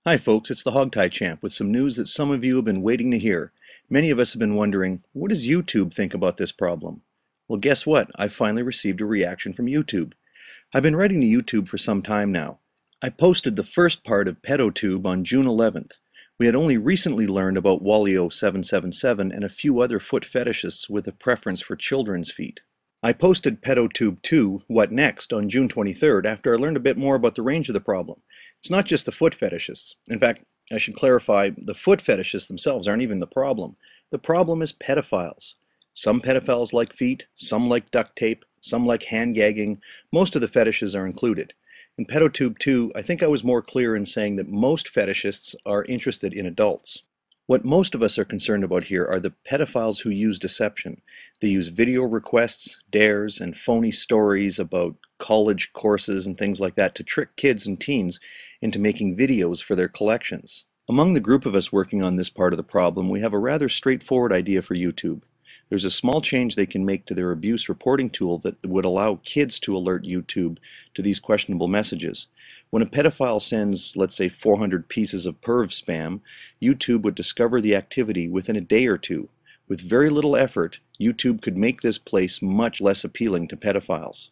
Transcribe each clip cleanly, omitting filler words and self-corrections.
Hi folks, it's the Hogtie Champ with some news that some of you have been waiting to hear. Many of us have been wondering, what does YouTube think about this problem? Well, guess what? I finally received a reaction from YouTube. I've been writing to YouTube for some time now. I posted the first part of PedoTube on June 11th. We had only recently learned about Wallio777 and a few other foot fetishists with a preference for children's feet. I posted PedoTube 2, What Next, on June 23rd after I learned a bit more about the range of the problem. It's not just the foot fetishists. In fact, I should clarify, the foot fetishists themselves aren't even the problem. The problem is pedophiles. Some pedophiles like feet, some like duct tape, some like hand gagging. Most of the fetishes are included. In PedoTube 2, I think I was more clear in saying that most fetishists are interested in adults. What most of us are concerned about here are the pedophiles who use deception. They use video requests, dares, and phony stories about college courses and things like that to trick kids and teens into making videos for their collections. Among the group of us working on this part of the problem, we have a rather straightforward idea for YouTube. There's a small change they can make to their abuse reporting tool that would allow kids to alert YouTube to these questionable messages. When a pedophile sends, let's say, 400 pieces of perv spam, YouTube would discover the activity within a day or two. With very little effort, YouTube could make this place much less appealing to pedophiles.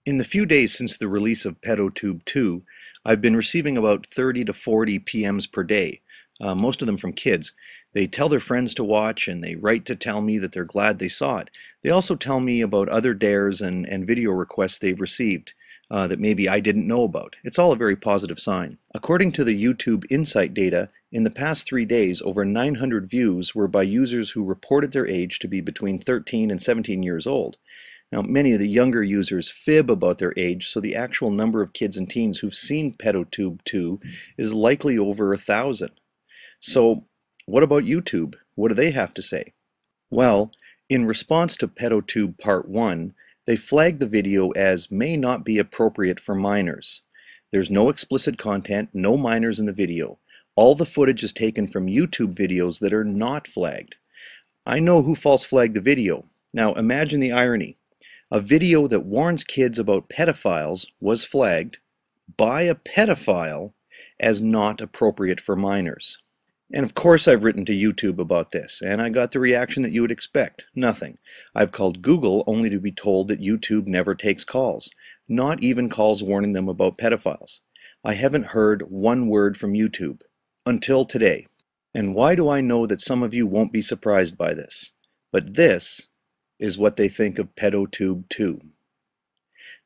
In the few days since the release of PedoTube 2, I've been receiving about 30 to 40 PMs per day, most of them from kids. They tell their friends to watch and they write to tell me that they're glad they saw it. They also tell me about other dares and video requests they've received that maybe I didn't know about. It's all a very positive sign. According to the YouTube Insight data, in the past 3 days, over 900 views were by users who reported their age to be between 13 and 17 years old. Now, many of the younger users fib about their age, so the actual number of kids and teens who've seen PedoTube 2 is likely over 1,000. So, what about YouTube? What do they have to say? Well, in response to PedoTube Part 1, they flagged the video as may not be appropriate for minors. There's no explicit content, no minors in the video. All the footage is taken from YouTube videos that are not flagged. I know who false flagged the video. Now imagine the irony. A video that warns kids about pedophiles was flagged by a pedophile as not appropriate for minors. And of course I've written to YouTube about this, and I got the reaction that you would expect. Nothing. I've called Google only to be told that YouTube never takes calls, not even calls warning them about pedophiles. I haven't heard one word from YouTube, until today. And why do I know that some of you won't be surprised by this? But this is what they think of PedoTube 2.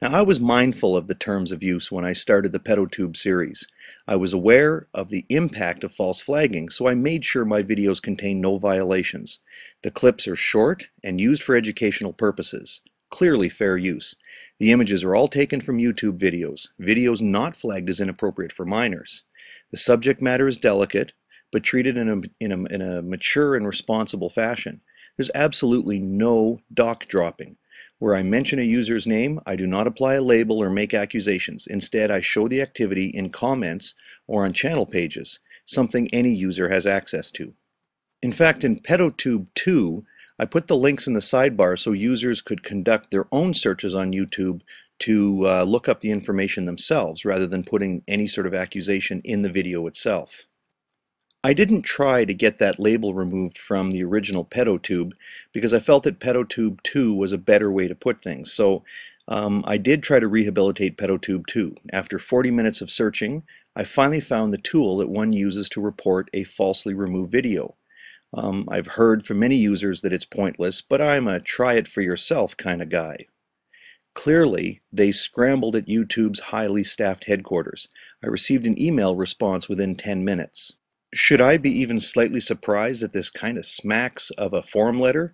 Now, I was mindful of the terms of use when I started the PedoTube series. I was aware of the impact of false flagging, so I made sure my videos contain no violations. The clips are short and used for educational purposes. Clearly fair use. The images are all taken from YouTube videos, videos not flagged as inappropriate for minors. The subject matter is delicate, but treated in a mature and responsible fashion. There's absolutely no doc dropping. Where I mention a user's name, I do not apply a label or make accusations. Instead, I show the activity in comments or on channel pages, something any user has access to. In fact, in PedoTube 2, I put the links in the sidebar so users could conduct their own searches on YouTube to look up the information themselves rather than putting any sort of accusation in the video itself. I didn't try to get that label removed from the original PedoTube because I felt that PedoTube 2 was a better way to put things. So I did try to rehabilitate PedoTube 2. After 40 minutes of searching, I finally found the tool that one uses to report a falsely removed video. I've heard from many users that it's pointless, but I'm a try it for yourself kind of guy. Clearly, they scrambled at YouTube's highly staffed headquarters. I received an email response within 10 minutes. Should I be even slightly surprised that this kind of smacks of a forum letter?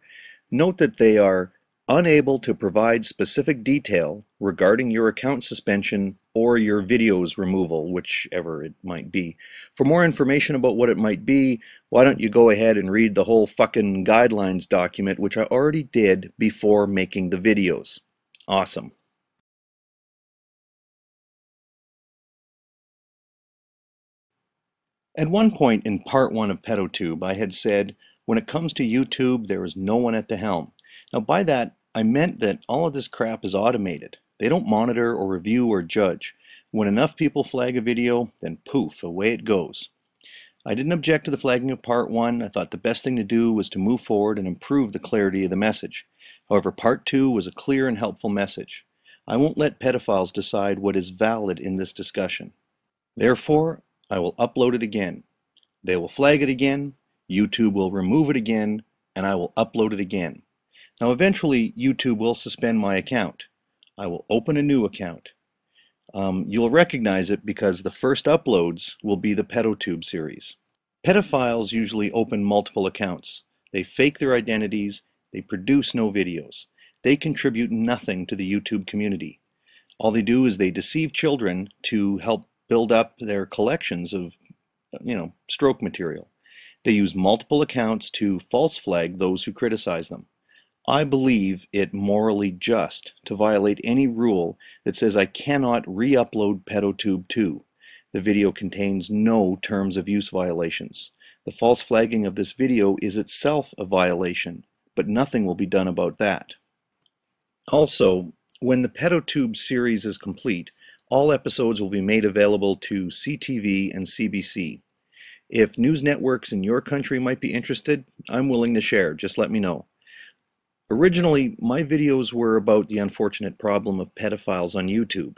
Note that they are unable to provide specific detail regarding your account suspension or your videos removal, whichever it might be. For more information about what it might be, why don't you go ahead and read the whole fucking guidelines document, which I already did before making the videos. Awesome. At one point in part 1 of PedoTube, I had said, when it comes to YouTube, there is no one at the helm. Now by that, I meant that all of this crap is automated. They don't monitor or review or judge. When enough people flag a video, then poof, away it goes. I didn't object to the flagging of Part 1. I thought the best thing to do was to move forward and improve the clarity of the message. However, Part 2 was a clear and helpful message. I won't let pedophiles decide what is valid in this discussion. Therefore, I will upload it again. They will flag it again, YouTube will remove it again, and I will upload it again. Now eventually, YouTube will suspend my account. I will open a new account. You'll recognize it because the first uploads will be the PedoTube series. Pedophiles usually open multiple accounts. They fake their identities, they produce no videos. They contribute nothing to the YouTube community. All they do is they deceive children to help build up their collections of, stroke material. They use multiple accounts to false flag those who criticize them. I believe it morally just to violate any rule that says I cannot re-upload PedoTube 2. The video contains no terms of use violations. The false flagging of this video is itself a violation, but nothing will be done about that. Also, when the PedoTube series is complete, all episodes will be made available to CTV and CBC. If news networks in your country might be interested, I'm willing to share. Just let me know. Originally, my videos were about the unfortunate problem of pedophiles on YouTube.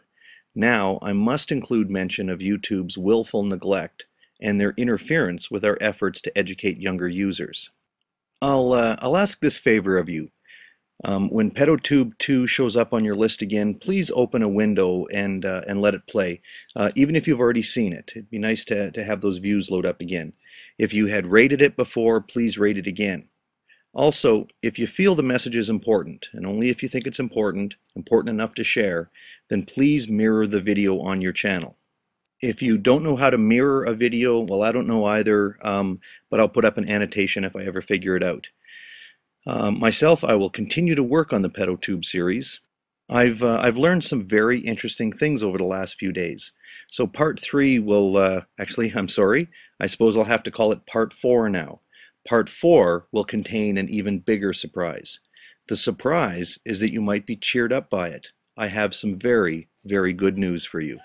Now, I must include mention of YouTube's willful neglect and their interference with our efforts to educate younger users. I'll ask this favor of you. When PedoTube 2 shows up on your list again, please open a window and let it play, even if you've already seen it. It'd be nice to have those views load up again. If you had rated it before, please rate it again. Also, if you feel the message is important, and only if you think it's important enough to share, then please mirror the video on your channel. If you don't know how to mirror a video, well, I don't know either, but I'll put up an annotation if I ever figure it out. Myself, I will continue to work on the PedoTube series. I've learned some very interesting things over the last few days. So Part 3 will, actually, I'm sorry, I suppose I'll have to call it Part 4 now. Part 4 will contain an even bigger surprise. The surprise is that you might be cheered up by it. I have some very, very good news for you.